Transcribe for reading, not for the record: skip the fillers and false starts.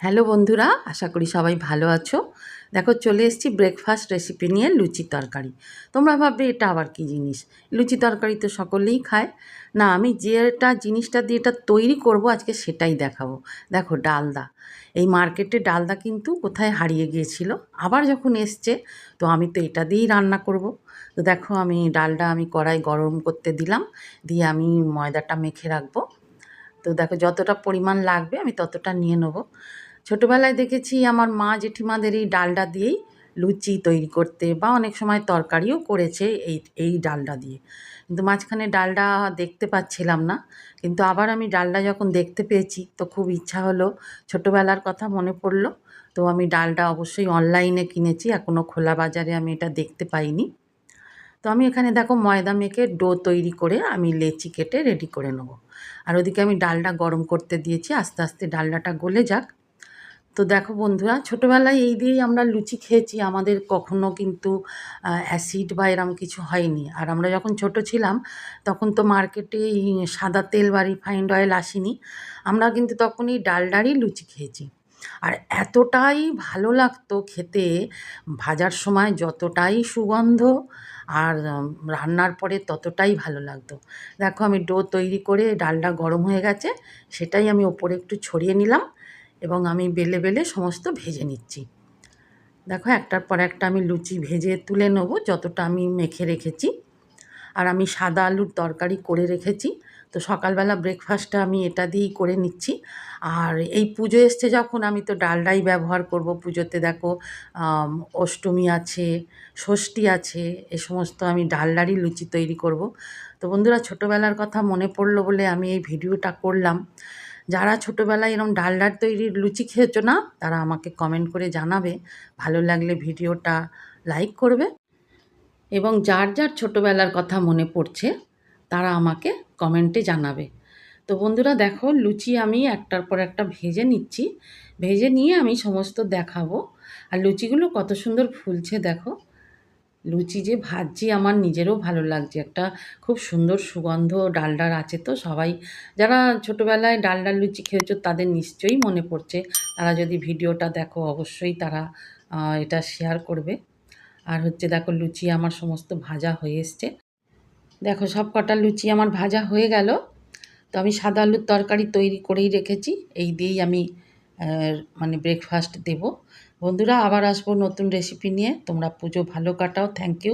Hello বন্ধুরা, আশা করি সবাই ভালো আছো। দেখো চলে এসেছি ব্রেকফাস্ট রেসিপি নিয়ে, লুচি তরকারি। তোমরা ভাববে এটা আবার কী জিনিস? লুচি তরকারি তো সকলেই খায়। না, আমি যেটা জিনিসটা দিয়ে এটা তৈরি করব আজকে সেটাই দেখাবো। দেখো ডালদা, এই মার্কেটে ডালদা কিন্তু কোথায় হারিয়ে গিয়েছিল, আবার যখন এসছে তো আমি তো এটা দিয়েই রান্না করব। তো দেখো আমি ডালটা কড়াই গরম করতে দিলাম, দিয়ে আমি ময়দাটা মেখে রাখবো। তো দেখো যতটা পরিমাণ লাগবে আমি ততটা নিয়ে নেবো। ছোটোবেলায় দেখেছি আমার মা জেঠিমাদের এই ডালডা দিয়েই লুচি তৈরি করতে, বা অনেক সময় তরকারিও করেছে এই ডালডা দিয়ে। কিন্তু মাঝখানে ডালডা দেখতে পাচ্ছিলাম না, কিন্তু আবার আমি ডালডা যখন দেখতে পেয়েছি তো খুব ইচ্ছা হলো, ছোটোবেলার কথা মনে পড়লো। তো আমি ডালডা অবশ্যই অনলাইনে কিনেছি, এখনও খোলা বাজারে আমি এটা দেখতে পাইনি। তো আমি এখানে দেখো ময়দা মেখে ডো তৈরি করে আমি লেচি কেটে রেডি করে নেবো। আর ওদিকে আমি ডালটা গরম করতে দিয়েছি, আস্তে আস্তে ডালডাটা গলে যাক। তো দেখো বন্ধুরা, ছোটোবেলায় এই দিয়েই আমরা লুচি খেয়েছি, আমাদের কখনো কিন্তু অ্যাসিড বা এরম কিছু হয়নি। আর আমরা যখন ছোট ছিলাম তখন তো মার্কেটে এই সাদা তেল বা রিফাইন্ড অয়েল আসেনি, আমরা কিন্তু তখন এই ডালডারই লুচি খেয়েছি। আর এতটাই ভালো লাগতো খেতে, ভাজার সময় যতটাই সুগন্ধ, আর রান্নার পরে ততটাই ভালো লাগতো। দেখো আমি ডো তৈরি করে ডালটা গরম হয়ে গেছে, সেটাই আমি ওপরে একটু ছড়িয়ে নিলাম এবং আমি বেলে বেলে সমস্ত ভেজে নিচ্ছি। দেখো একটার পর একটা আমি লুচি ভেজে তুলে নেবো যতটা আমি মেখে রেখেছি। আর আমি সাদা আলুর তরকারি করে রেখেছি, তো সকালবেলা ব্রেকফাস্টটা আমি এটা দিয়েই করে নিচ্ছি। আর এই পুজো এসছে যখন, আমি তো ডালডাই ব্যবহার করব পুজোতে। দেখো অষ্টমী আছে, ষষ্ঠী আছে, এ সমস্ত আমি ডালডারই লুচি তৈরি করব। তো বন্ধুরা, ছোটোবেলার কথা মনে পড়লো বলে আমি এই ভিডিওটা করলাম। যারা ছোটোবেলায় এরকম ডালডার তৈরির লুচি খেয়েছো না, তারা আমাকে কমেন্ট করে জানাবে। ভালো লাগলে ভিডিওটা লাইক করবে, এবং যার যার ছোটোবেলার কথা মনে পড়ছে তারা আমাকে কমেন্টে জানাবে। তো বন্ধুরা দেখো, লুচি আমি একটার পর একটা ভেজে নিচ্ছি, ভেজে নিয়ে আমি সমস্ত দেখাবো। আর লুচিগুলো কত সুন্দর ফুলছে দেখো। লুচি যে ভাজছি আমার নিজেরও ভালো লাগছে, একটা খুব সুন্দর সুগন্ধ ডালডার আছে। তো সবাই যারা ছোটোবেলায় ডালডার লুচি খেয়েছো তাদের নিশ্চয়ই মনে পড়ছে, তারা যদি ভিডিওটা দেখো অবশ্যই তারা এটা শেয়ার করবে। আর হচ্ছে দেখো লুচি আমার সমস্ত ভাজা হয়ে এসছে। দেখো সব কটা লুচি আমার ভাজা হয়ে গেল। তো আমি সাদা আলুর তরকারি তৈরি করেই রেখেছি, এই দিয়েই আমি ব্রেকফাস্ট দেব। বন্ধুরা আবার আসবো নতুন রেসিপি নিয়ে, তোমরা পুজো ভালো কাটাও। Thank you.